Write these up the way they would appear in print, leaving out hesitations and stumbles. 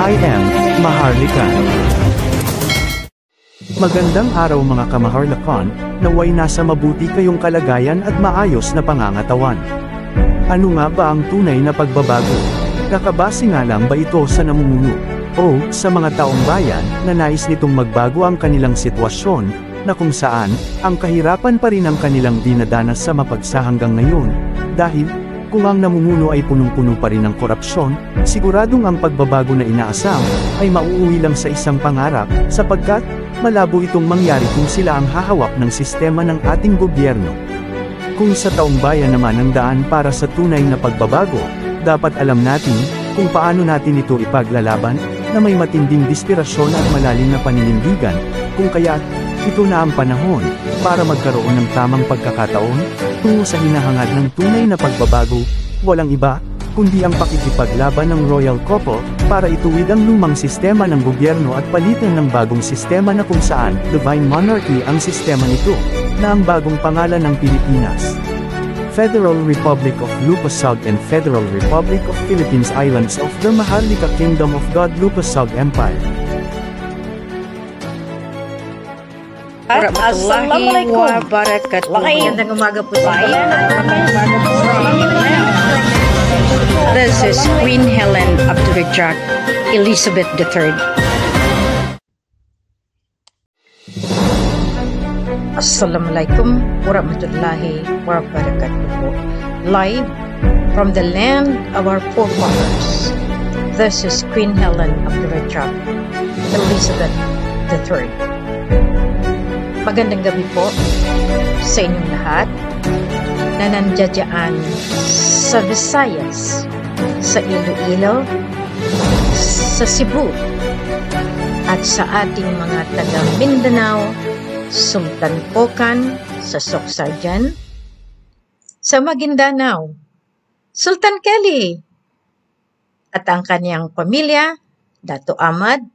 I am Maharlika. Magandang araw mga kamaharlakan, naway nasa mabuti kayong kalagayan at maayos na pangangatawan. Ano nga ba ang tunay na pagbabago? Kakabase nga lang ba ito sa namumuno o sa mga taong bayan na nais nitong magbago ang kanilang sitwasyon, na kung saan ang kahirapan pa rin ang kanilang dinadanas sa mapagsa hanggang ngayon, dahil kung ang namumuno ay punong-puno pa rin ng korupsyon, siguradong ang pagbabago na inaasam ay mauuwi lang sa isang pangarap, sapagkat malabo itong mangyari kung sila ang hahawak ng sistema ng ating gobyerno. Kung sa taong bayan naman ang daan para sa tunay na pagbabago, dapat alam natin kung paano natin ito ipaglalaban, na may matinding desperasyon at malalim na paninindigan, kung kaya't ito na ang panahon para magkaroon ng tamang pagkakataon tungo sa hinahangad ng tunay na pagbabago, walang iba kundi ang pakikipaglaban ng royal couple para ituwid ang lumang sistema ng gobyerno at palitan ng bagong sistema na kung saan divine monarchy ang sistema nito, na ang bagong pangalan ng Pilipinas. Federal Republic of Lupasug and Federal Republic of Philippines Islands of the Maharlika Kingdom of God Lupasug Empire. Assalamualaikum wabarakatuh. Magandang umaga po sa inyo. This is Queen Helen Abdurrahman Elizabeth III. Assalamualaikum warahmatullahi wabarakatuh. Live from the land of our forefathers. This is Queen Helen Abdurrahman Elizabeth III. Magandang gabi po sa inyong lahat na nandiyan sa Visayas, sa Iloilo, sa Cebu, at sa ating mga taga Mindanao, Sultan Pocan, sa Socsarjan, sa Maguindanao, Sultan Kelly, at ang kanyang pamilya, Dato Ahmad,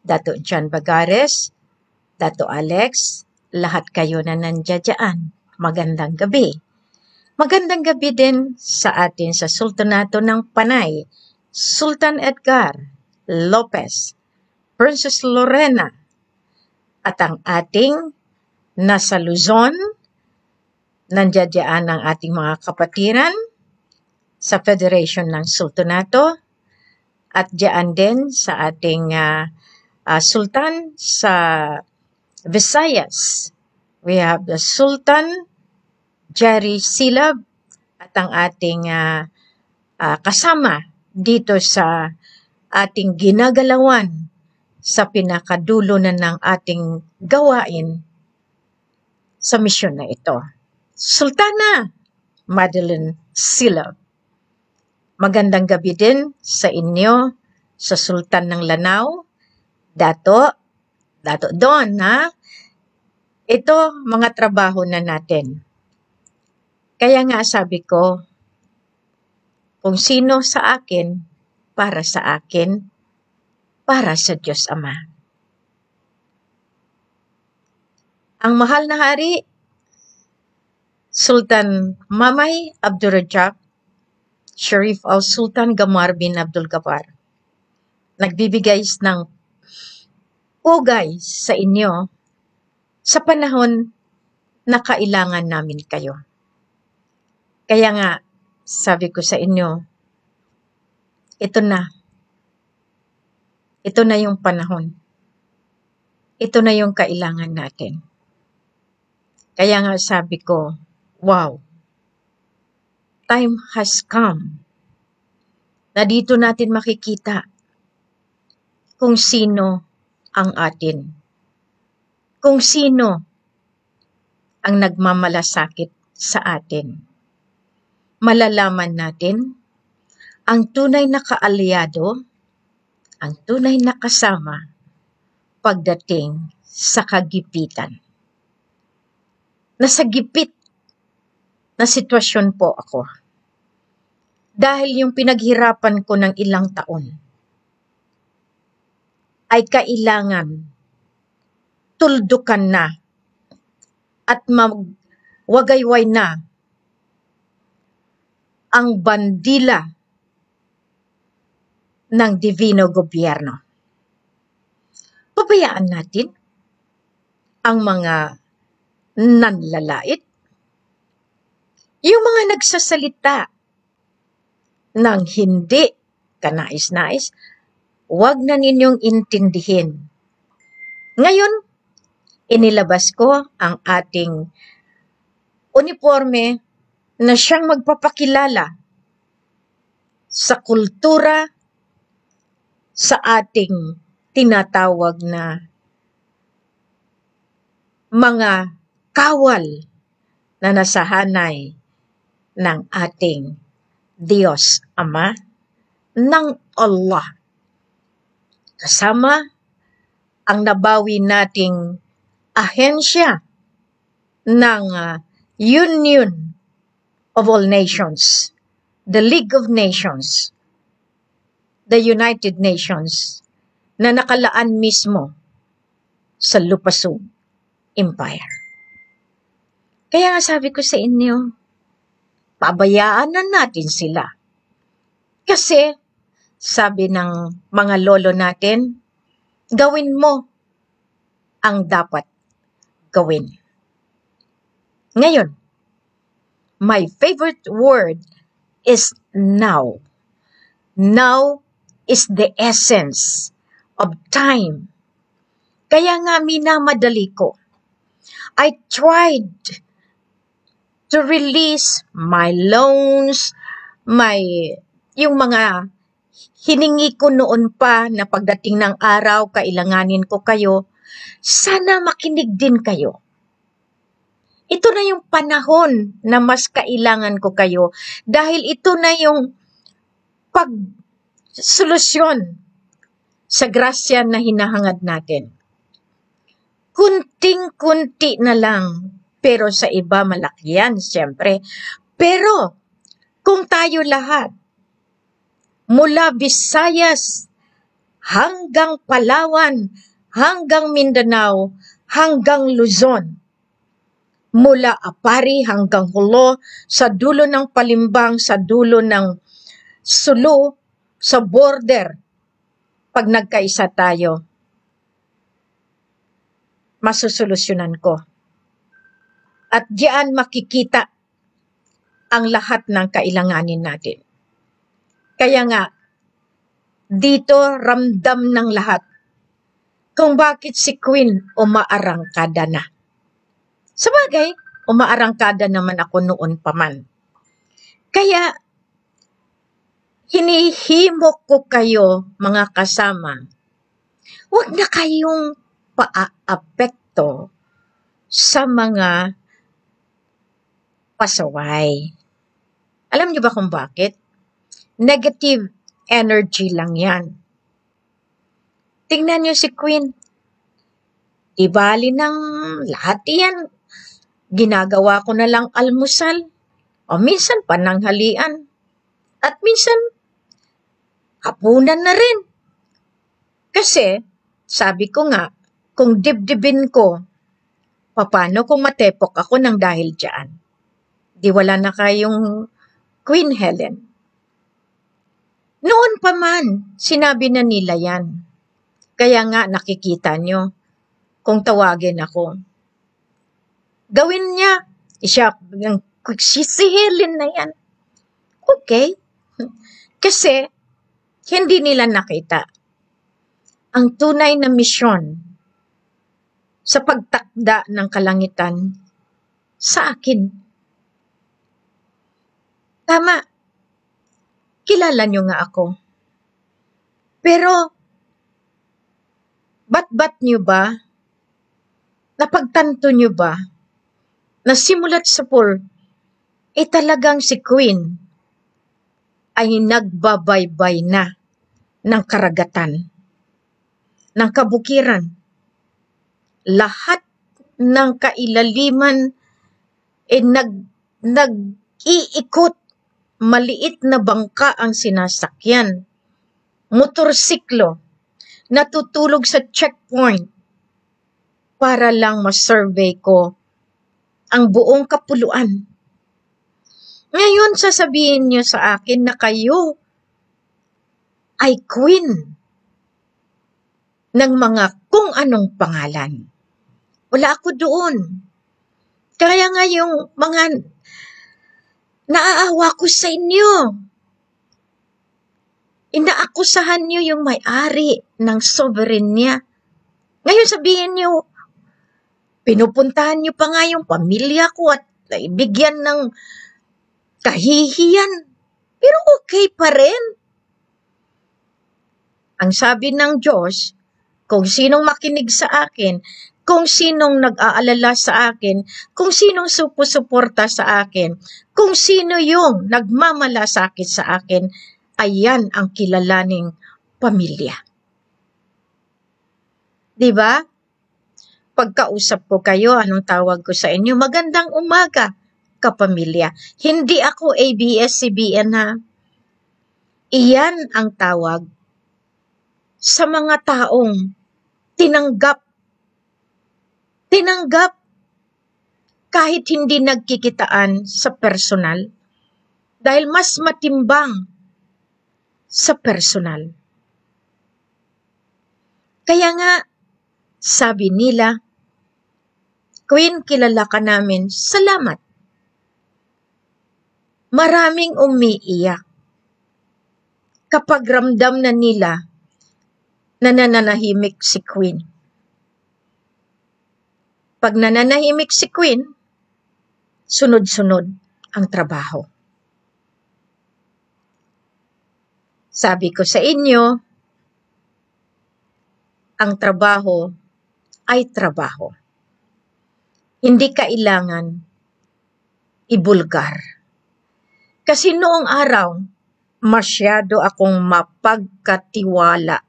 Dato John Bagares, Dato Alex, lahat kayo na nandiyan. Magandang gabi. Magandang gabi din sa atin sa Sultanato ng Panay, Sultan Edgar Lopez, Princess Lorena, at ang ating nasa Luzon, nandiyan ang ating mga kapatiran sa Federation ng Sultanato, at diyan din sa ating Sultan sa Visayas. We have the Sultan Jerry Silab at ang ating kasama dito sa ating ginagalawan sa pinakadulo na ng ating gawain sa misyon na ito. Sultana Madeline Silab. Magandang gabi din sa inyo, sa Sultan ng Lanao, Dato Don, ha? Ito, mga trabaho na natin. Kaya nga sabi ko, kung sino sa akin, para sa akin, para sa Diyos Ama. Ang mahal na hari, Sultan Mamay Abdurrahman Sharif al-Sultan Gamar bin Abdul Ghaffar, nagbibigay ng pugay sa inyo sa panahon na kailangan namin kayo. Kaya nga, sabi ko sa inyo, ito na. Ito na yung panahon. Ito na yung kailangan natin. Kaya nga sabi ko, wow, time has come na dito natin makikita kung sino ang atin. Kung sino ang nagmamalasakit sa atin. Malalaman natin ang tunay na kaalyado, ang tunay na kasama pagdating sa kagipitan. Nasa gipit na sitwasyon po ako. dahil yung pinaghirapan ko ng ilang taon ay kailangan tuldukan na at wagayway na ang bandila ng Divino Gobyerno. Pabayaan natin ang mga nanlalait, yung mga nagsasalita ng hindi kanais-nais, huwag na ninyong intindihin. Ngayon, inilabas ko ang ating uniforme na siyang magpapakilala sa kultura sa ating tinatawag na mga kawal na nasahanay ng ating Diyos Ama, ng Allah. Kasama ang nabawi nating ahensya ng Union of All Nations, the League of Nations, the United Nations, na nakalaan mismo sa Lupasug Empire. Kaya nga sabi ko sa inyo, pabayaan na natin sila. Kasi, sabi ng mga lolo natin, gawin mo ang dapat gawin. Ngayon, my favorite word is now. Now is the essence of time. Kaya nga minamadali ko. I tried to release my loans, yung mga hiningi ko noon pa na pagdating ng araw, kailanganin ko kayo. Sana makinig din kayo. Ito na yung panahon na mas kailangan ko kayo dahil ito na yung pagsolusyon sa grasya na hinahangad natin. Kunting-kunti na lang, pero sa iba malaki yan, siyempre. Pero kung tayo lahat, mula Visayas hanggang Palawan, hanggang Mindanao, hanggang Luzon, mula Apari hanggang Hulo, sa dulo ng Palimbang, sa dulo ng Sulu, sa border, pag nagkaisa tayo, masusolusyonan ko. At diyan makikita ang lahat ng kailanganin natin. Kaya nga, dito ramdam ng lahat kung bakit si Queen umaarangkada na. Sabagay, umaarangkada naman ako noon pa man. Kaya, hinihimok ko kayo, mga kasama, huwag na kayong paaapekto sa mga pasaway. Alam niyo ba kung bakit? Negative energy lang yan. Tingnan niyo si Queen. Di bali ng lahat yan. Ginagawa ko na lang almusal. O minsan pananghalian. At minsan hapunan na rin. Kasi, sabi ko nga, kung dibdibin ko, paano kung matepok ako ng dahil dyan? Di wala na kayong Queen Helen. Noon pa man, sinabi na nila yan. Kaya nga nakikita nyo, kung tawagin ako, gawin niya, si Helen na yan. Okay. Kasi, hindi nila nakita ang tunay na misyon sa pagtakda ng kalangitan sa akin. Tama, kilala nyo nga ako. Pero, bat nyo ba, napagtanto nyo ba, na simulat sa pool, talagang si Queen ay nagbabaybay na ng karagatan, ng kabukiran. Lahat ng kailaliman nag-iikot maliit na bangka ang sinasakyan, motorsiklo, natutulog sa checkpoint para lang ma-survey ko ang buong kapuluan. Ngayon sasabihin niyo sa akin na kayo ay queen ng mga kung anong pangalan. Wala ako doon. Kaya nga yung mga naaawa ko sa inyo. Inaakusahan niyo yung may-ari ng sovereign niya. Ngayon sabihin niyo, pinupuntahan niyo pa nga yung pamilya ko at bigyan ng kahihiyan. Pero okay pa rin. Ang sabi ng Diyos, kung sinong makinig sa akin, kung sinong nag-aalala sa akin, kung sinong supusuporta sa akin, kung sino yung nagmamalasakit sa akin, ayan ang kilalaning pamilya. Diba? Pagkausap ko kayo, anong tawag ko sa inyo? Magandang umaga, kapamilya. Hindi ako ABS-CBN ha. Iyan ang tawag sa mga taong tinanggap kahit hindi nagkikitaan sa personal dahil mas matimbang sa personal. Kaya nga, sabi nila, Queen, kilala ka namin, salamat. Maraming umiiyak kapag ramdam na nila na nananahimik si Queen. Pag nananahimik si Queen, sunod-sunod ang trabaho. Sabi ko sa inyo, ang trabaho ay trabaho. Hindi kailangan ibulgar. Kasi noong araw, masyado akong mapagkatiwala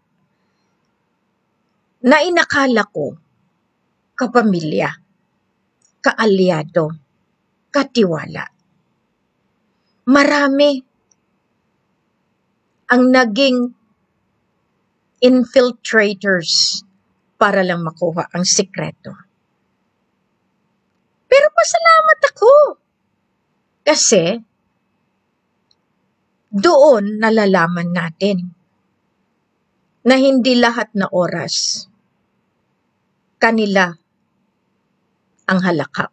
na inakala ko kapamilya, kaalyado, katiwala. Marami ang naging infiltrators para lang makuha ang sikreto. Pero pasalamat ako. Kasi doon nalalaman natin na hindi lahat na oras kanila ang halakak.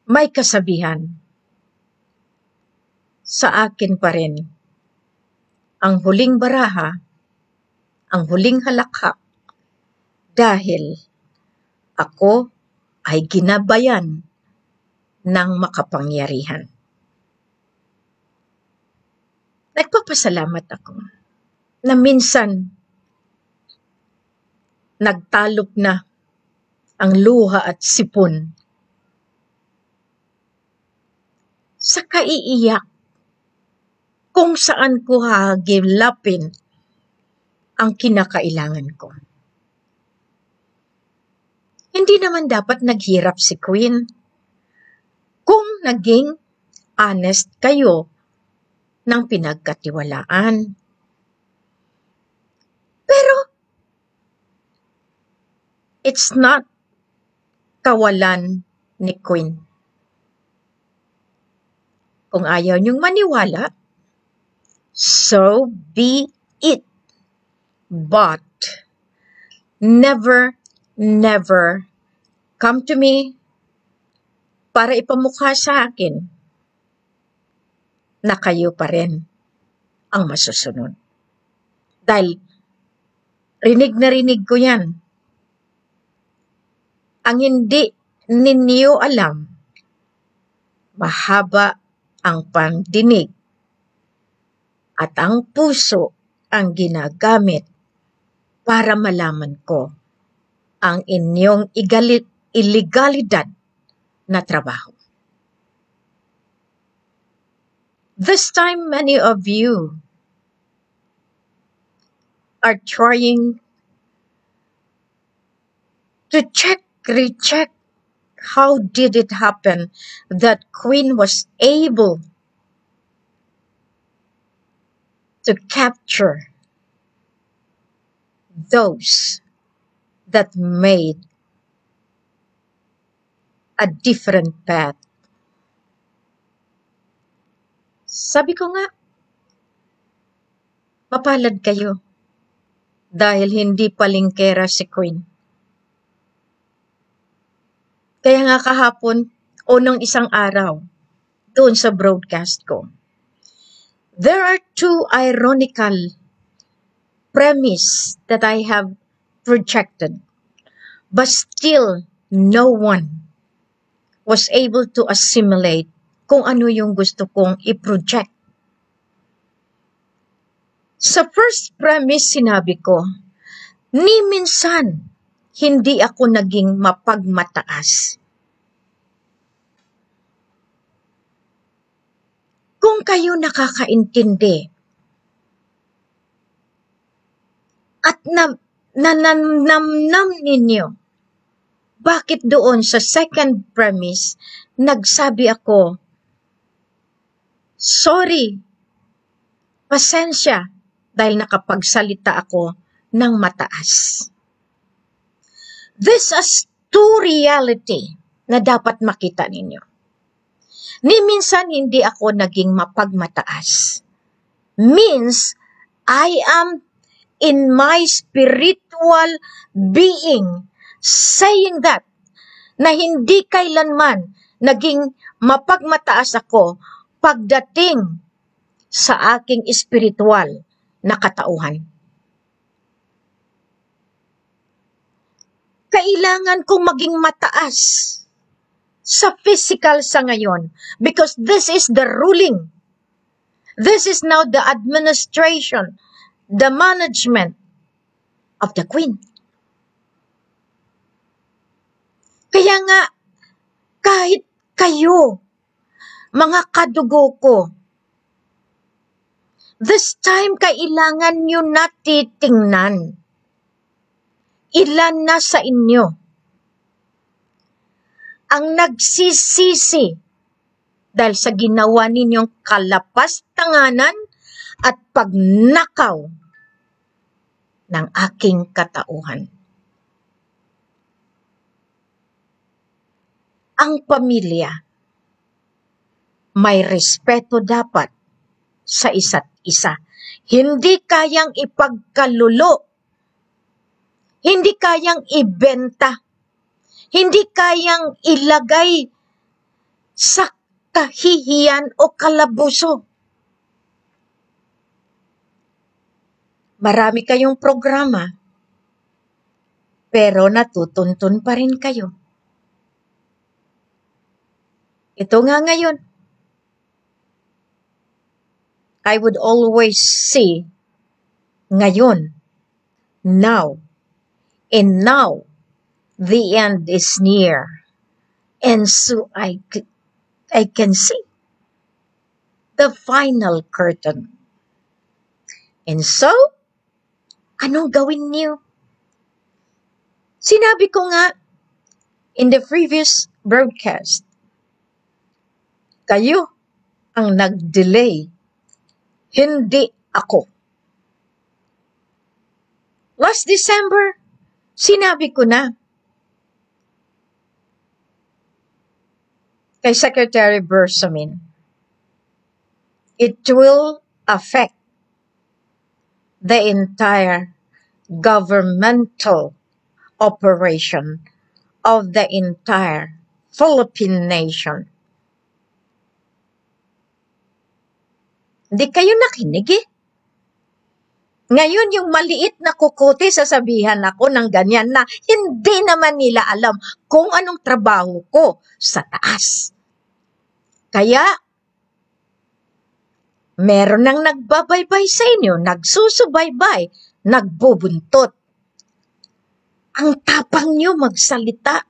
May kasabihan, sa akin pa rin, ang huling baraha, ang huling halakak, dahil ako ay ginabayan ng makapangyarihan. Nagpapasalamat ako na minsan nagtalop na ang luha at sipon sa kaiiyak kung saan ko hagilapin ang kinakailangan ko. Hindi naman dapat naghirap si Queen kung naging honest kayo ng pinagkatiwalaan. Pero it's not kawalan ni Queen. Kung ayaw niyong maniwala, so be it. But never come to me para ipamukha sa akin na kayo pa rin ang masusunod. Dahil rinig na rinig ko yan. Ang hindi ninyo alam, mahaba ang pandinig at ang puso ang ginagamit para malaman ko ang inyong illegalidad na trabaho. This time, many of you are trying to check, how did it happen that Queen was able to capture those that made a different path? Sabi ko nga, mapalad kayo dahil hindi palingkera si Queen. Kaya nga kahapon o nung isang araw, doon sa broadcast ko, there are two ironical premise that I have projected, but still no one was able to assimilate kung ano yung gusto kong i-project. Sa first premise, sinabi ko, ni minsan, hindi ako naging mapagmataas. Kung kayo nakakaintindi at nanamnam ninyo, bakit doon sa second premise, nagsabi ako, sorry, pasensya, dahil nakapagsalita ako ng mataas. This is two reality na dapat makita ninyo. Ni minsan hindi ako naging mapagmataas. Means, I am in my spiritual being saying that na hindi kailanman naging mapagmataas ako pagdating sa aking spiritual na katauhan. Kailangan kong maging mataas sa physical sa ngayon because this is the ruling. This is now the administration, the management of the Queen. Kaya nga, kahit kayo, mga kadugo ko, this time kailangan nyo na titingnan. Ilan na sa inyo ang nagsisisi dahil sa ginawa ninyong kalapastanganan at pagnakaw ng aking katauhan. Ang pamilya, may respeto dapat sa isa't isa. Hindi kayang ipagkalulo. Hindi kayang ibenta. Hindi kayang ilagay sa kahihiyan o kalabuso. Marami kayong programa, pero natutuntun pa rin kayo. Ito nga ngayon, I would always see ngayon, now, and now, the end is near. And so I can see the final curtain. And so, anong gawin niyo? Sinabi ko nga in the previous broadcast, kayo ang nag-delay, hindi ako. Last December, sinabi ko na kay Secretary Bersamin, it will affect the entire governmental operation of the entire Philippine nation. Hindi kayo nakinig eh. Ngayon yung maliit na kukuti sasabihan ako ng ganyan na hindi naman nila alam kung anong trabaho ko sa taas. Kaya, meron nang nagbabaybay sa inyo, nagsusubaybay, nagbubuntot. Ang tapang nyo magsalita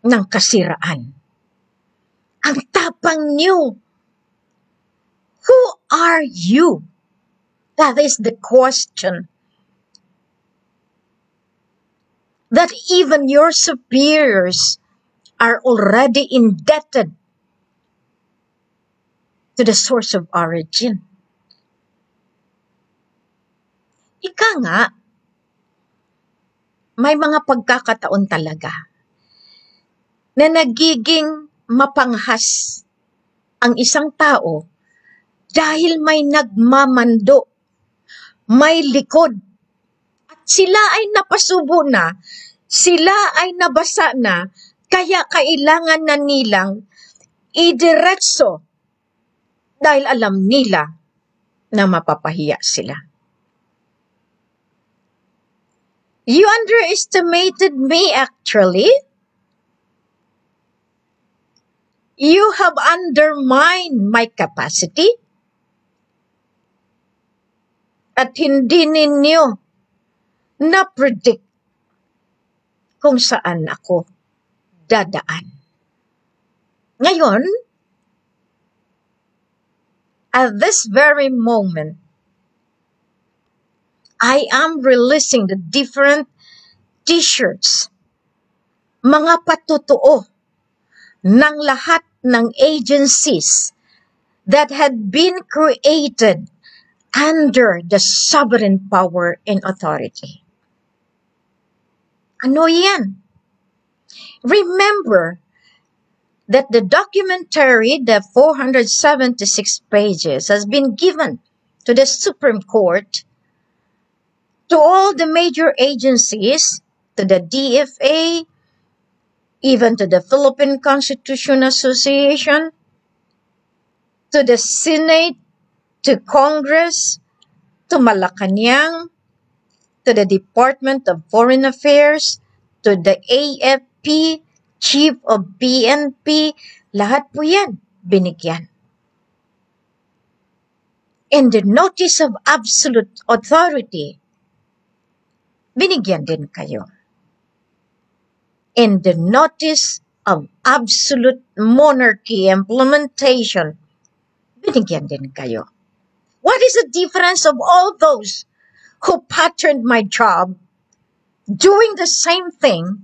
ng kasiraan. Ang tapang nyo. Who are you? That is the question. That even your superiors are already indebted to the source of origin. Ika nga, may mga pagkakataon talaga na nagiging mapanghas ang isang tao dahil may nagmamando, may likod, at sila ay napasubo na, sila ay nabasa na, kaya kailangan na nilang idiretso dahil alam nila na mapapahiya sila. You underestimated me actually. You have undermined my capacity. At hindi ninyo na-predict kung saan ako dadaan. Ngayon, at this very moment, I am releasing the different t-shirts, mga patutuo ng lahat ng agencies that had been created under the sovereign power and authority. Ano yan? Remember that the documentary, the 476 pages, has been given to the Supreme Court, to all the major agencies, to the DFA, even to the Philippine Constitution Association, to the Senate, to Congress, to Malacanang, to the Department of Foreign Affairs, to the AFP, Chief of PNP, lahat po yan binigyan. And the notice of absolute authority, binigyan din kayo. And the notice of absolute monarchy implementation, binigyan din kayo. What is the difference of all those who patterned my job doing the same thing,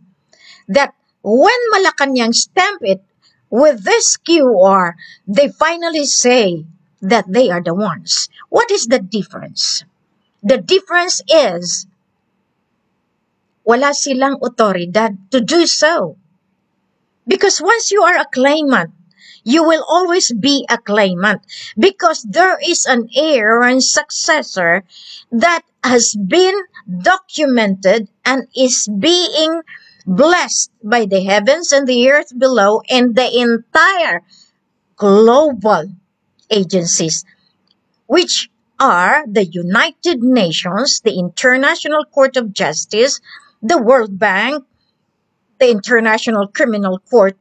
that when Malacanang stamp it with this QR, they finally say that they are the ones? What is the difference? The difference is wala silang otoridad to do so. Because once you are a claimant, you will always be a claimant, because there is an heir and successor that has been documented and is being blessed by the heavens and the earth below and the entire global agencies, which are the United Nations, the International Court of Justice, the World Bank, the International Criminal Court,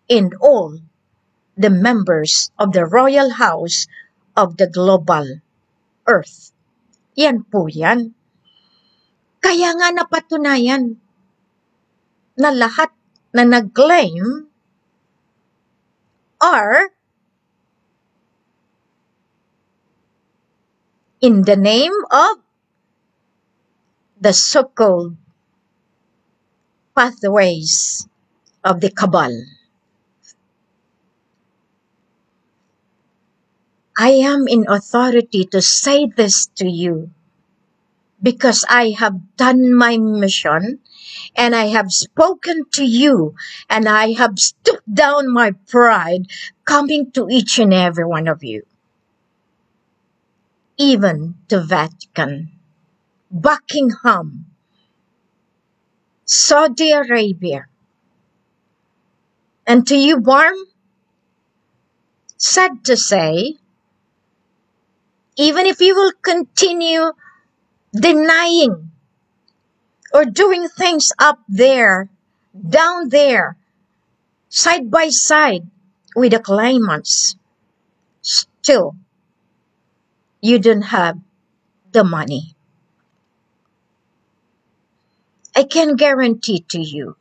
and all the members of the Royal House of the Global Earth. Yan po yan. Kaya nga napatunayan na lahat na nag-claim are in the name of the so-called pathways of the cabal. I am in authority to say this to you because I have done my mission and I have spoken to you and I have stood down my pride coming to each and every one of you. Even to Vatican, Buckingham, Saudi Arabia, and to you, Barm, sad to say, even if you will continue denying or doing things up there, down there, side by side with the claimants, still, you don't have the money. I can guarantee to you,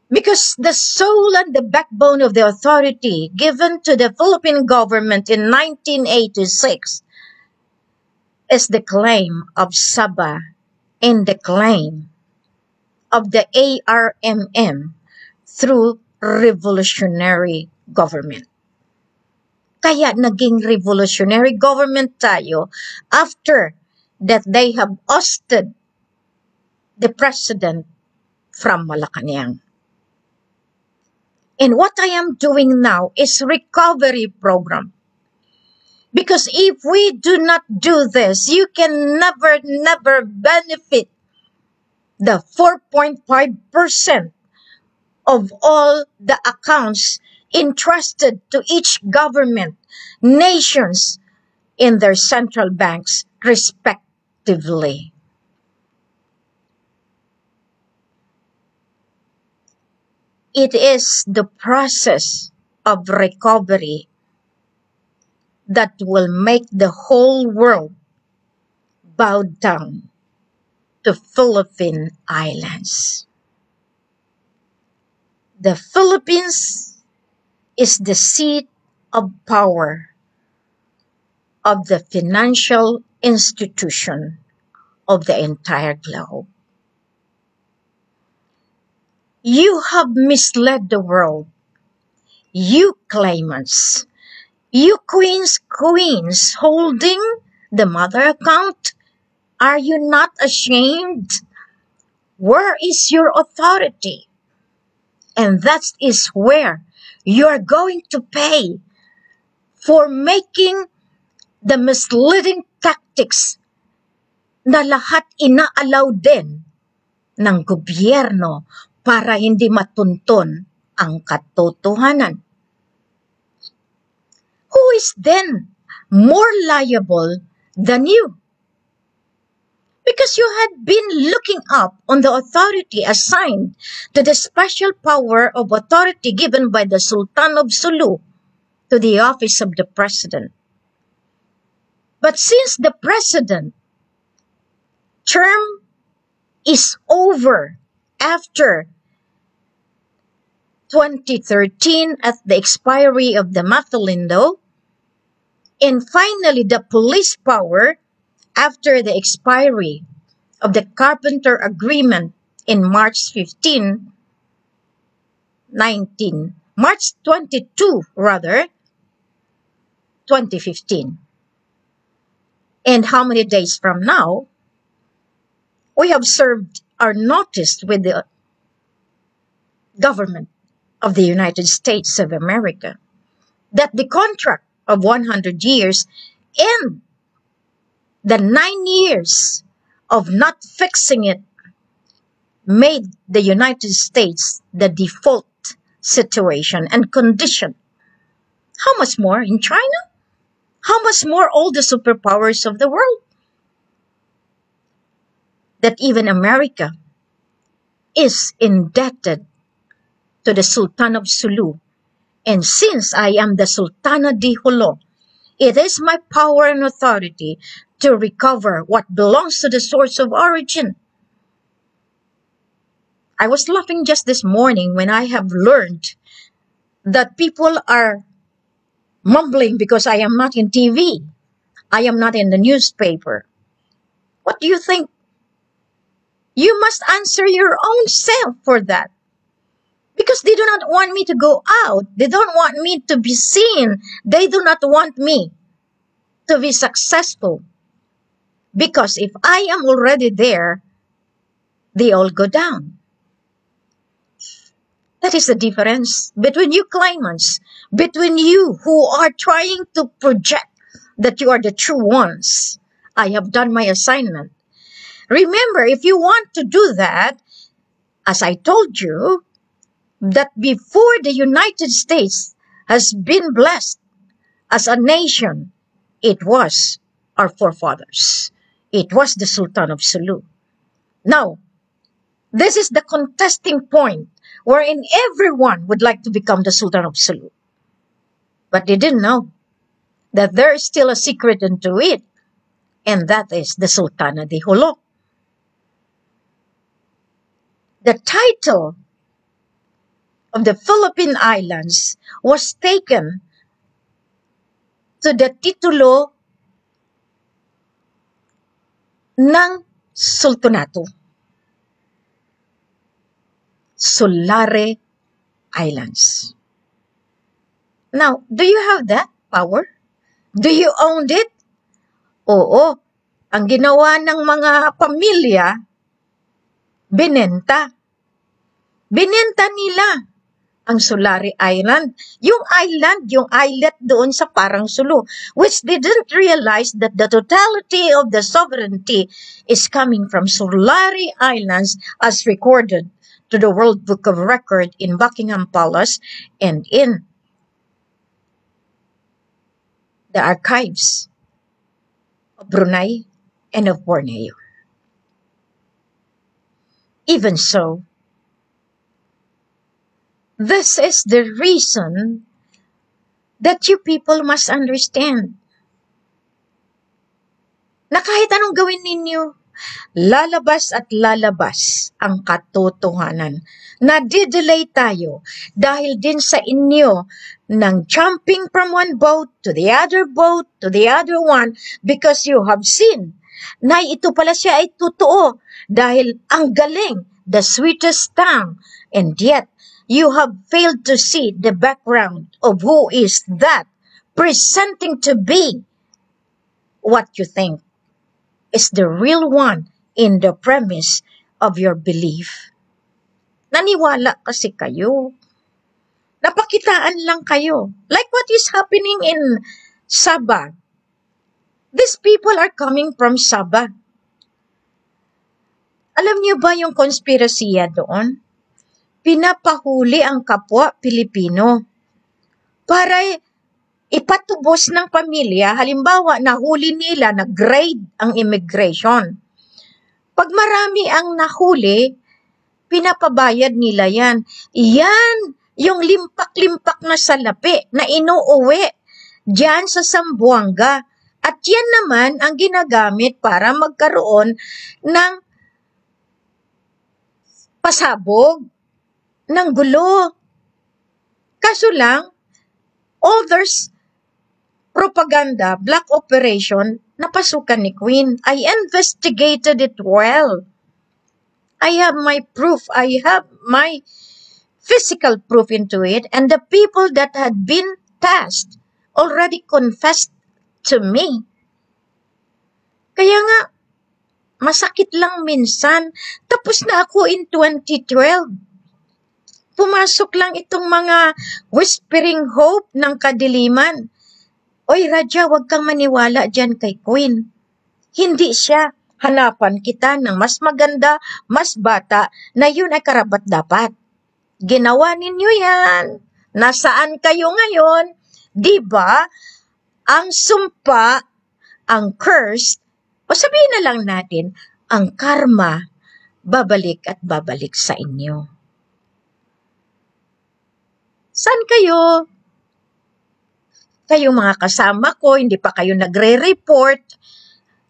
because the soul and the backbone of the authority given to the Philippine government in 1986 is the claim of Sabah and the claim of the ARMM through revolutionary government. Kaya naging revolutionary government tayo after that they have ousted the president from Malacanang. And what I am doing now is recovery program. Because if we do not do this, you can never benefit the 4.5% of all the accounts entrusted to each government, nations, in their central banks, respectively. It is the process of recovery that will make the whole world bow down to Philippine Islands. The Philippines is the seat of power of the financial institution of the entire globe. You have misled the world. You claimants, you queens holding the mother account, are you not ashamed? Where is your authority? And that is where you are going to pay for making the misleading tactics na lahat inaalaw din ng gobyerno para hindi matunton ang katotohanan. Who is then more liable than you? Because you had been looking up on the authority assigned to the special power of authority given by the Sultan of Sulu to the office of the president. But since the president term is over after 2013 at the expiry of the Matulindo, and finally the police power after the expiry of the Carpenter Agreement in March 22, 2015. And how many days from now, we have served our notice with the government of the United States of America that the contract of 100 years and the 9 years of not fixing it made the United States the default situation and condition. How much more in China? How much more all the superpowers of the world? That even America is indebted to the Sultan of Sulu. And since I am the Sultana di Jolo, it is my power and authority to recover what belongs to the source of origin. I was laughing just this morning when I have learned that people are mumbling because I am not in TV. I am not in the newspaper. What do you think? You must answer your own self for that. Because they do not want me to go out. They don't want me to be seen. They do not want me to be successful. Because if I am already there, they all go down. That is the difference between you claimants, between you who are trying to project that you are the true ones. I have done my assignment. Remember, if you want to do that, as I told you, that before the United States has been blessed as a nation, it was our forefathers. It was the Sultan of Sulu. Now, this is the contesting point wherein everyone would like to become the Sultan of Sulu. But they didn't know that there is still a secret into it, and that is the Sultana di Jolo. The title of the Philippine Islands was taken to the titulo ng Sultanato. Sulare Islands. Now, do you have that power? Do you own it? Oo. Ang ginawa ng mga pamilya, binenta. Binenta nila ang Solari Island. Yung islet doon sa Parang Sulu, which they didn't realize that the totality of the sovereignty is coming from Solari Islands as recorded to the World Book of Record in Buckingham Palace and in the archives of Brunei and of Borneo. Even so, this is the reason that you people must understand na kahit anong gawin ninyo, lalabas at lalabas ang katotohanan. Nadidelay tayo dahil din sa inyo ng jumping from one boat to the other boat to the other one because you have seen na ito pala siya ay totoo dahil ang galing, the sweetest tongue, and yet you have failed to see the background of who is that presenting to be what you think is the real one in the premise of your belief. Naniwala kasi kayo. Napakitaan lang kayo. Like what is happening in Sabah. These people are coming from Sabah. Alam niyo ba yung konspirasiya doon? Pinapahuli ang kapwa Pilipino para ipatubos ng pamilya. Halimbawa, nahuli nila, nag-grade ang immigration. Pag marami ang nahuli, pinapabayad nila yan. Yan, yung limpak-limpak na salapi na inuuwi dyan sa Zamboanga. At yan naman ang ginagamit para magkaroon ng pasabog, ng gulo. Kaso lang, all there's propaganda, black operation, napasukan ni Queen. I investigated it well. I have my proof. I have my physical proof into it. And the people that had been tasked already confessed to me. Kaya nga, masakit lang minsan. Tapos na ako in 2012. Pumasok lang itong mga whispering hope ng kadiliman. Oy, Radya, huwag kang maniwala dyan kay Queen. Hindi siya. Hanapan kita ng mas maganda, mas bata, na yun ay karapat-dapat. Ginawa ninyo yan. Nasaan kayo ngayon? Diba? Ang sumpa, ang curse, o sabihin na lang natin, ang karma, babalik at babalik sa inyo. Saan kayo? Kayong mga kasama ko, hindi pa kayo nagre-report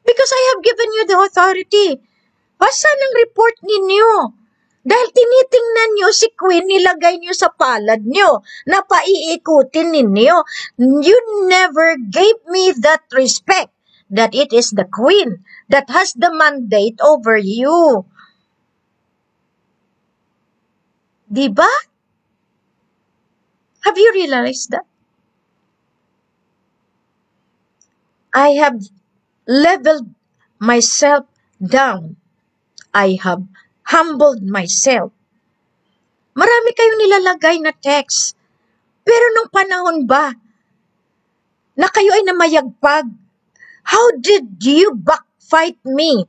because I have given you the authority. Basta ng report ninyo. Dahil tinitingnan nyo si Queen, nilagay nyo sa palad nyo, na paiikutin ninyo. You never gave me that respect that it is the Queen that has the mandate over you. Diba? Have you realized that? I have leveled myself down. I have humbled myself. Marami kayong nilalagay na text. Pero nung panahon ba na kayo ay namayagpag, how did you backfight me?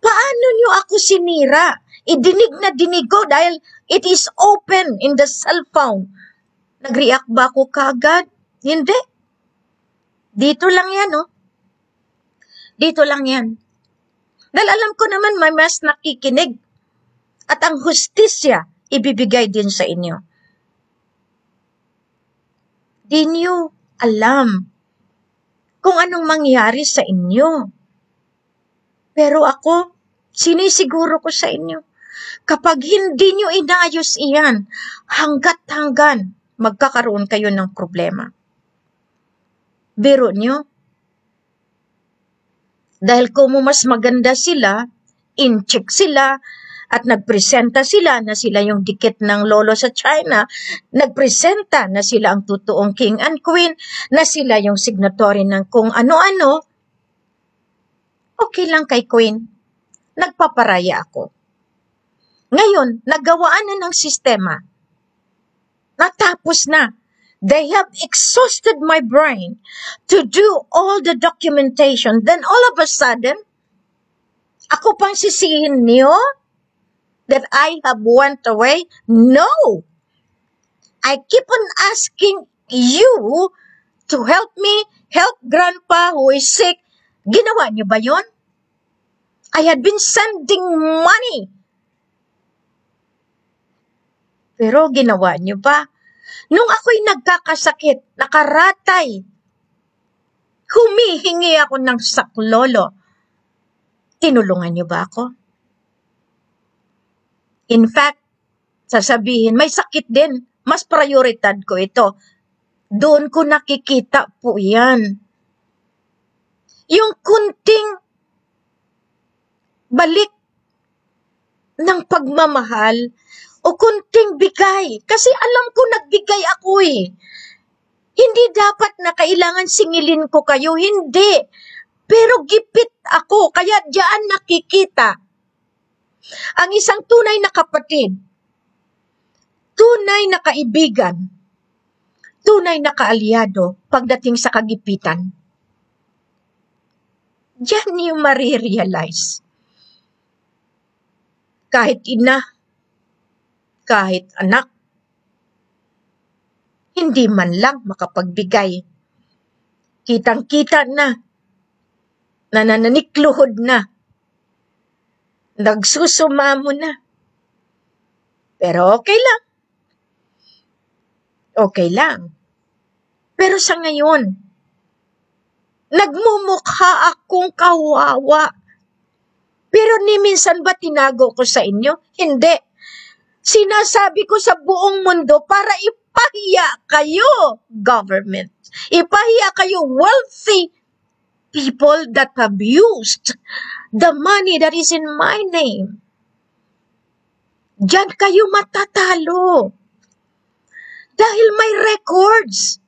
Paano nyo ako sinira? Idinig na dinig ko dahil it is open in the cellphone. Nag-react ba ako kagad? Hindi. Dito lang yan, oh. Dito lang yan. Dahil alam ko naman may mas nakikinig. At ang hustisya, ibibigay din sa inyo. Di niyo alam kung anong mangyari sa inyo. Pero ako, sinisiguro ko sa inyo, kapag hindi niyo inayos iyan, hanggat-hanggan, magkakaroon kayo ng problema. Biro nyo, dahil kung mas maganda sila, in-check sila, At nagpresenta sila na sila yung dikit ng lolo sa China. Nagpresenta na sila ang totoong king and queen, na sila yung signatory ng kung ano-ano. Okay lang kay queen. Nagpaparaya ako. Ngayon, naggawaan na ng sistema. Natapos na. They have exhausted my brain to do all the documentation. Then all of a sudden, ako pang sisihin niyo that I have went away? No! I keep on asking you to help me, help Grandpa who is sick. Ginawa niyo ba yon? I had been sending money. Pero ginawa niyo ba? Nung ako'y nagkakasakit, nakaratay, humihingi ako ng saklolo. Tinulungan niyo ba ako? In fact, sasabihin, may sakit din. Mas prioridad ko ito. Doon ko nakikita po yan. Yung kunting balik ng pagmamahal o kunting bigay. Kasi alam ko nagbigay ako eh. Hindi dapat na kailangan singilin ko kayo. Hindi. Pero gipit ako. Kaya diyan nakikita ang isang tunay na kapatid, tunay na kaibigan, tunay na kaalyado pagdating sa kagipitan. Diyan niyo marirealize. Kahit ina, kahit anak, hindi man lang makapagbigay. Kitang-kita na, nanananikluhod na, nagsusumamo na. Pero okay lang. Okay lang. Pero sa ngayon, nagmumukha akong kawawa. Pero ni minsan ba tinago ko sa inyo? Hindi. Sinasabi ko sa buong mundo para ipahiya kayo, government. Ipahiya kayo, wealthy people that have used the money that is in my name. Diyan kayo matatalo. Dahil may records.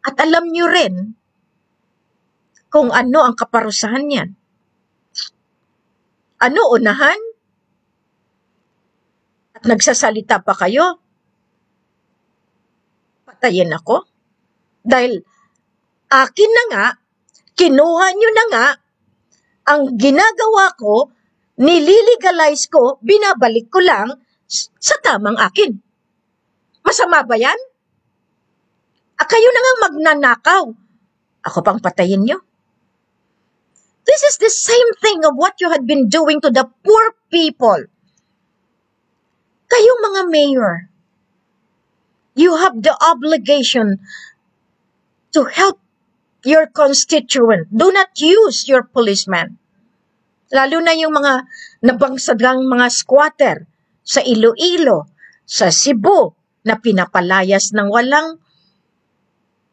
At alam nyo rin kung ano ang kaparusahan niyan. Ano unahan? At nagsasalita pa kayo? Patayin ako? Dahil akin na nga, kinuha nyo na nga, ang ginagawa ko, nililegalize ko, binabalik ko lang sa tamang akin. Masama ba yan? Kayo na nga magnanakaw. Ako pang patayin nyo. This is the same thing of what you had been doing to the poor people. Kayong mga mayor, you have the obligation to help your constituent. Do not use your policeman. Lalo na yung mga nabangsadang mga squatter sa Iloilo, sa Cebu, na pinapalayas ng walang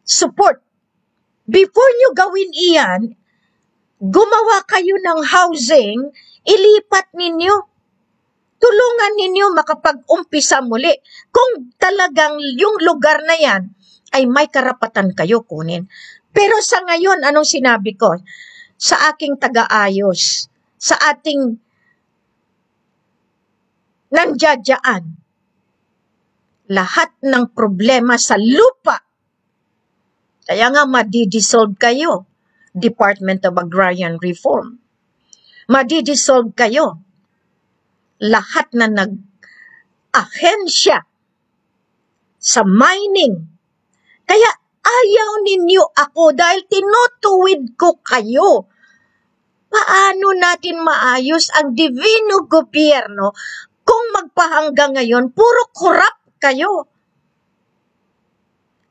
support. Before nyo gawin iyan, gumawa kayo ng housing, ilipat ninyo. Tulungan ninyo makapag-umpisa muli. Kung talagang yung lugar na yan ay may karapatan kayo kunin. Pero sa ngayon, anong sinabi ko? Sa aking taga-ayos, sa ating nandiyadyaan, lahat ng problema sa lupa, kaya nga madi-dissolve kayo, Department of Agrarian Reform. Madi-dissolve kayo. Lahat na nag-ahensya sa mining. Kaya ayaw ninyo ako dahil tinutuwid ko kayo. Paano natin maayos ang divino gobyerno kung magpahanggang ngayon puro corrupt kayo?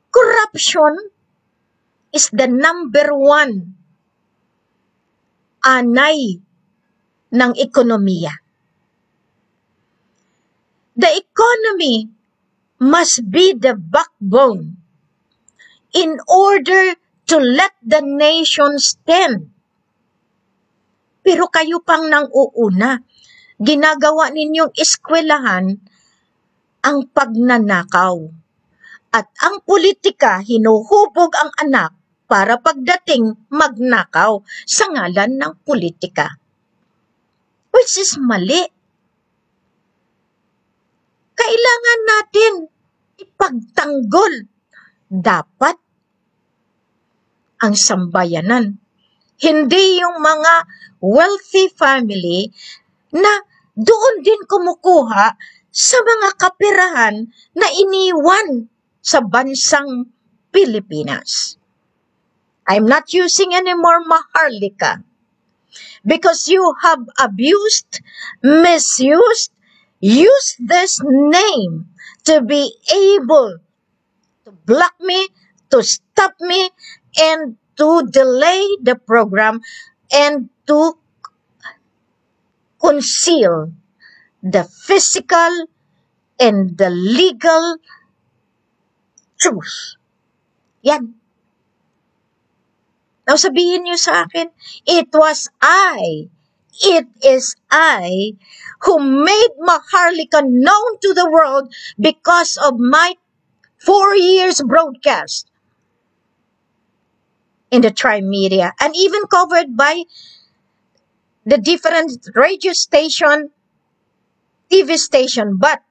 Corruption is the number one anay ng ekonomiya. The economy must be the backbone in order to let the nation stand. pero kayo pang nang uuna. Ginagawa ninyong eskwelahan ang pagnanakaw. At ang politika, hinuhubog ang anak para pagdating magnakaw sa ngalan ng politika. Which is mali. Kailangan natin ipagtanggol. Dapat ang sambayanan. Hindi yung mga wealthy family na doon din kumukuha sa mga kapirahan na iniwan sa bansang Pilipinas. I'm not using anymore Maharlika because you have abused, misused, used this name to be able to block me, to stop me, and to delay the program and to conceal the physical and the legal truth. Yan. Now sabihin niyo sa akin, it is I who made Maharlika known to the world because of my 4 years broadcast in the Tri-Media and even covered by the different radio station, TV station. But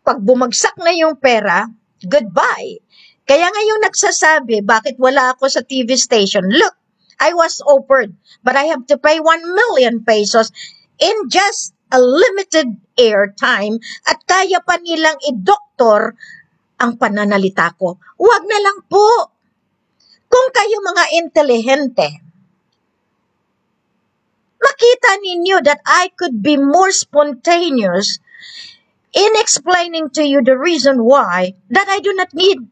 pag bumagsak na yung pera, goodbye. Kaya ngayong nagsasabi, bakit wala ako sa TV station? Look, I was offered, but I have to pay 1 million pesos in just a limited airtime at kaya pa nilang i-doktor ang pananalita ko. Huwag na lang po. Kung kayo mga intelihente, makita ninyo that I could be more spontaneous in explaining to you the reason why that I do not need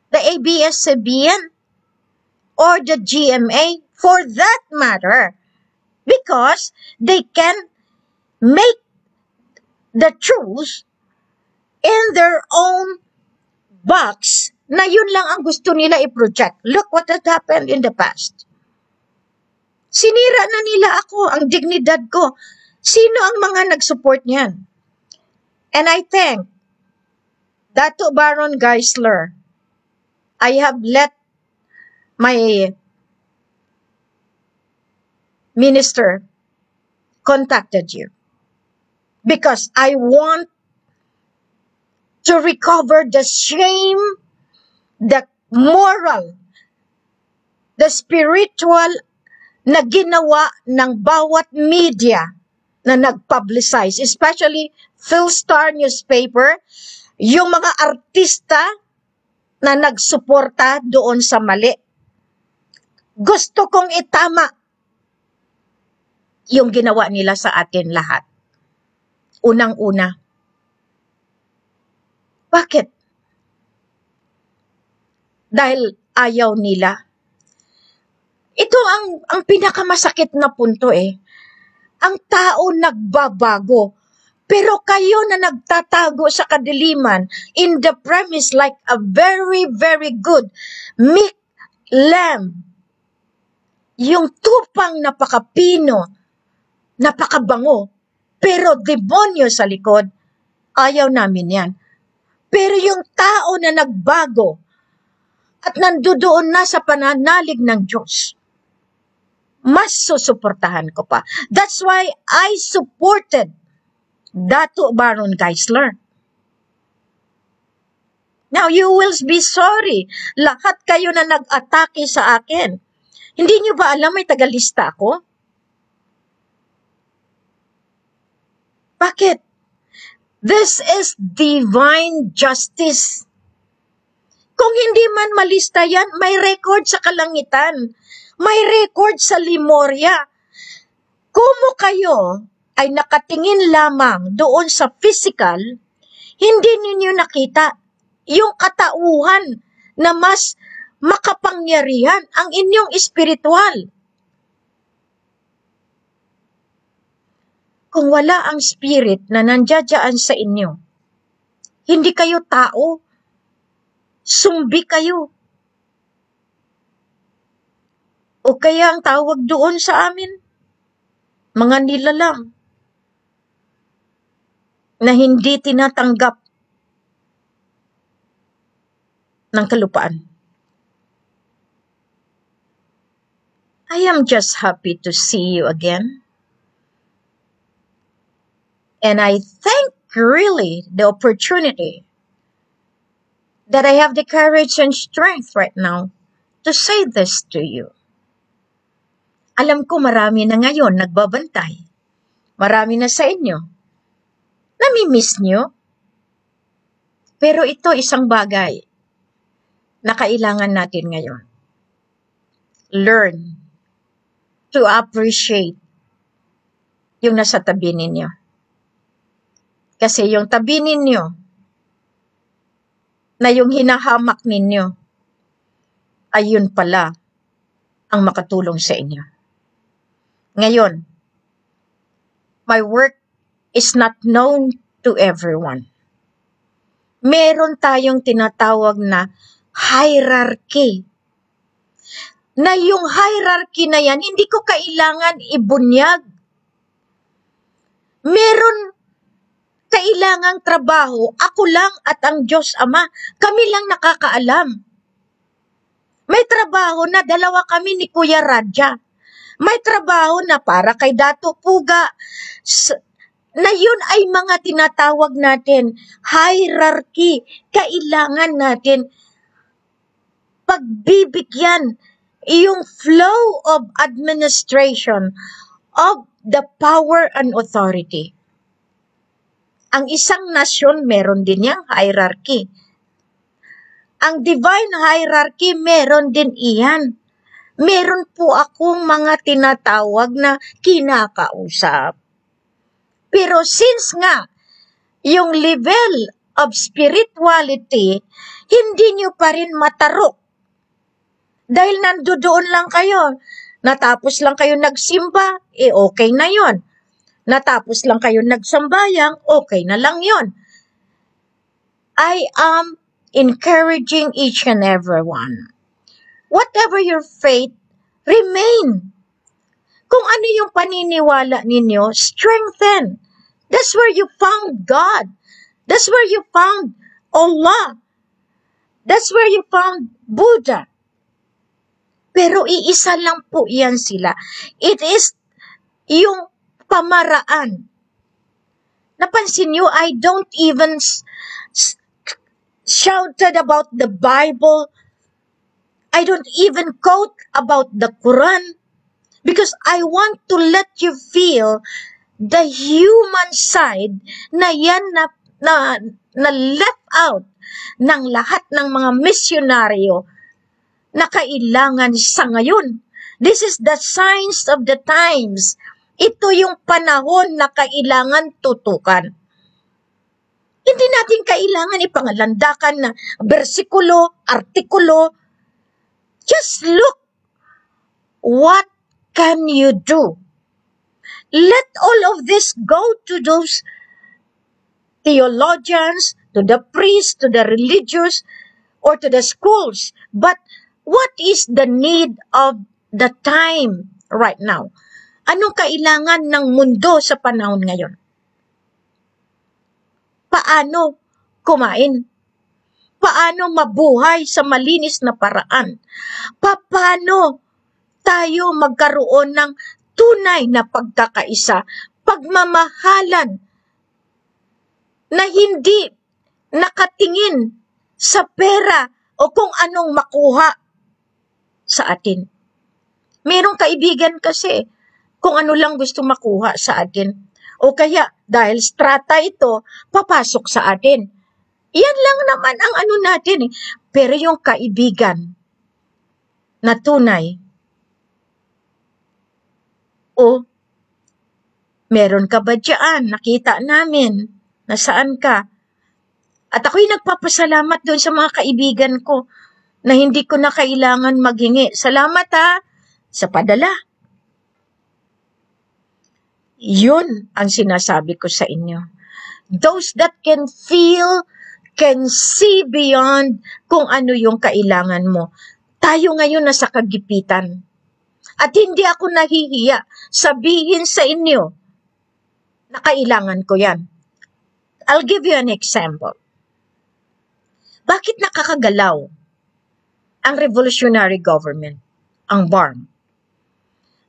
the ABS-CBN or the GMA for that matter, because they can make the truth in their own box na yun lang ang gusto nila i-project. Look what has happened in the past. Sinira na nila ako, ang dignidad ko. Sino ang mga nag-support niyan? And I thank Dato Baron Geisler. I have let my minister contacted you because I want to recover the shame, the moral, the spiritual na ginawa ng bawat media na nag-publicize, especially Philstar newspaper, yung mga artista na nagsuporta doon sa mali. Gusto kong itama yung ginawa nila sa atin lahat. Unang-una. Bakit? Dahil ayaw nila. Ito ang pinakamasakit na punto eh. Ang tao nagbabago. Pero kayo na nagtatago sa kadiliman in the premise like a very, very good meek lamb. Yung tupang napakapino, napakabango, pero demonyo sa likod, ayaw namin yan. Pero yung tao na nagbago at nandoon na sa pananalig ng Diyos, mas susuportahan ko pa. That's why I supported Dato Baron Geisler. Now, you will be sorry. Lahat kayo na nag-atake sa akin. Hindi nyo ba alam may tagalista ako? Bakit? This is divine justice. Kung hindi man malista yan, may record sa kalangitan. May record sa Lemuria. Kung kayo ay nakatingin lamang doon sa physical, hindi ninyo nakita yung katauhan na mas makapangyarihan ang inyong espiritual. Kung wala ang spirit na nandiyan sa inyo, hindi kayo tao, sumbi kayo. O kaya ang tawag doon sa amin, mga nilalang na hindi tinatanggap ng kalupaan. I am just happy to see you again. And I thank really the opportunity that I have the courage and strength right now to say this to you. Alam ko marami na ngayon nagbabantay. Marami na sa inyo. Nami-miss nyo. Pero ito isang bagay na kailangan natin ngayon. Learn to appreciate yung nasa tabi ninyo. Kasi yung tabi ninyo na yung hinahamak ninyo ay yun pala ang makatulong sa inyo. Ngayon, my work is not known to everyone. Meron tayong tinatawag na hierarchy. Na yung hierarchy na yan, hindi ko kailangan ibunyag. Meron kailangang trabaho, ako lang at ang Diyos Ama. Kami lang nakakaalam. May trabaho na dalawa kami ni Kuya Radja. May trabaho na para kay Dato Puga. Na yun ay mga tinatawag natin hierarchy. Kailangan natin pagbibigyan yung flow of administration of the power and authority. Ang isang nasyon meron din yang hierarchy. Ang divine hierarchy meron din iyan. Meron po akong mga tinatawag na kinakausap. Pero since nga, yung level of spirituality, hindi nyo pa rin matarok. Dahil nandoon lang kayo. Natapos lang kayo nagsimba, okay na yon. Natapos lang kayo nagsambayang, okay na lang yon. I am encouraging each and every one. Whatever your faith, remain. Kung ano yung paniniwala ninyo, strengthen. That's where you found God. That's where you found Allah. That's where you found Buddha. Pero iisa lang po yan sila. It is yung pamaraan. Napansin nyo, I don't even shouted about the Bible. I don't even quote about the Quran because I want to let you feel the human side na yan na left out ng lahat ng mga misyonaryo na kailangan sa ngayon. This is the signs of the times. Ito yung panahon na kailangan tutukan. Hindi natin kailangan ipangalandakan na bersikulo, artikulo. Just look. What can you do? Let all of this go to those theologians, to the priests, to the religious, or to the schools. But what is the need of the time right now? Anong kailangan ng mundo sa panahon ngayon? Paano kumain? Paano mabuhay sa malinis na paraan? Paano tayo magkaroon ng tunay na pagkakaisa, pagmamahalan na hindi nakatingin sa pera o kung anong makuha sa atin. Merong kaibigan kasi kung ano lang gusto makuha sa atin. O kaya dahil strata ito, papasok sa atin. Yan lang naman ang ano natin eh. Pero yung kaibigan na tunay, meron ka ba dyan? Nakita namin. Nasaan ka? At ako'y nagpapasalamat doon sa mga kaibigan ko na hindi ko na kailangan maghingi. Salamat sa padala. Yun ang sinasabi ko sa inyo. Those that can feel, can see beyond kung ano yung kailangan mo. Tayo ngayon nasa kagipitan. At hindi ako nahihiya sabihin sa inyo na kailangan ko yan. I'll give you an example. Bakit nakakagalaw ang revolutionary government, ang BARM?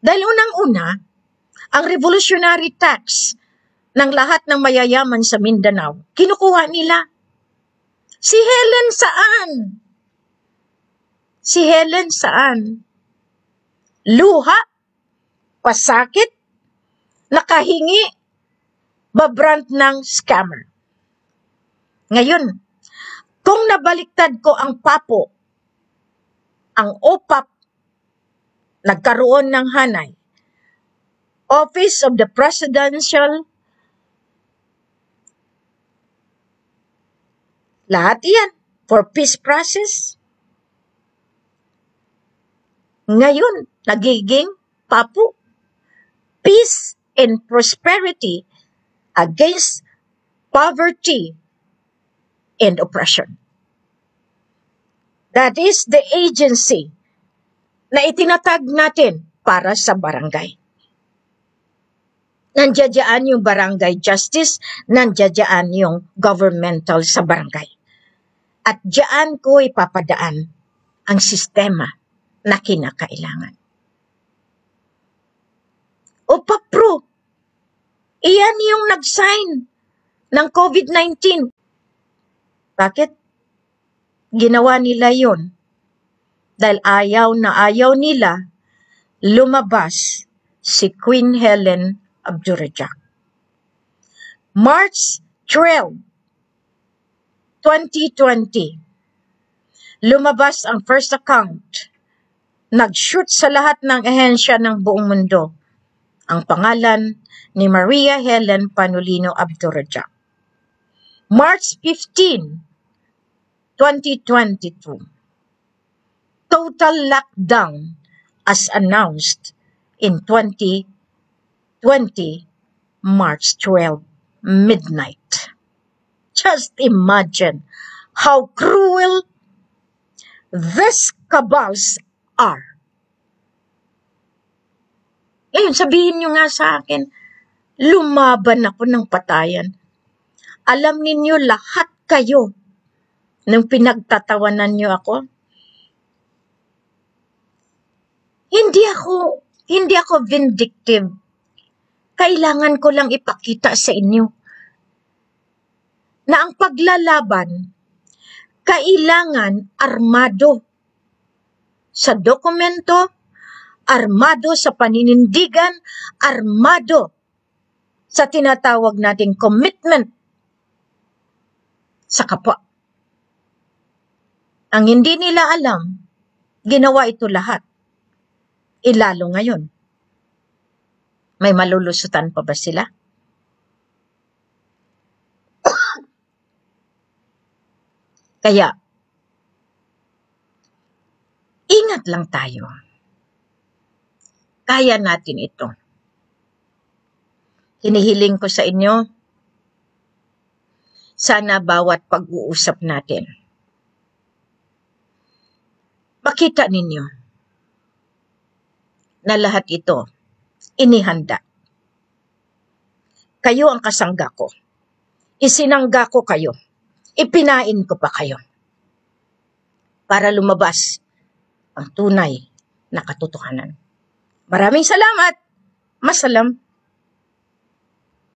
Dahil unang-una, ang revolutionary tax ng lahat ng mayayaman sa Mindanao, kinukuha nila. Si Helen saan? Si Helen saan? Luha? Pasakit? Nakahingi? Babrand ng scammer. Ngayon, kung nabaliktad ko ang PAPO, ang OPAP, nagkaroon ng hanay, Office of the Presidential, lahat yan for peace process. Ngayon, nagiging PAPO, Peace and Prosperity Against Poverty and Oppression. That is the agency na itinatag natin para sa barangay. Nandiyan yung barangay justice, nandiyan yung governmental sa barangay. At diyan ko ipapadaan ang sistema na kinakailangan. OPAPRO, iyan yung nag-sign ng COVID-19. Bakit? Ginawa nila yon dahil ayaw na ayaw nila lumabas si Queen Helen Abdurrahman. March 12, 2020, lumabas ang first account. Nag-shoot sa lahat ng ahensya ng buong mundo ang pangalan ni Maria Helen Panulino Abdurrahman. March 15, 2022, total lockdown as announced in 2020, March 12, midnight. Just imagine how cruel these cabals are. Ngayon, sabihin nyo nga sa akin, lumaban ako ng patayan. Alam ninyo lahat kayo nung pinagtatawanan nyo ako. Hindi ako vindictive. Kailangan ko lang ipakita sa inyo na ang paglalaban kailangan armado sa dokumento, armado sa paninindigan, armado sa tinatawag nating commitment sa kapwa. Ang hindi nila alam, ginawa ito lahat. Ilalo ngayon. May malulusutan pa ba sila? Kaya, ingat lang tayo. Kaya natin ito. Hinihiling ko sa inyo, sana bawat pag-uusap natin, makita ninyo na lahat ito inihanda. Kayo ang kasangga ko. Isinangga ko kayo. Ipinain ko pa kayo para lumabas ang tunay na katotohanan. Maraming salamat. Masalam.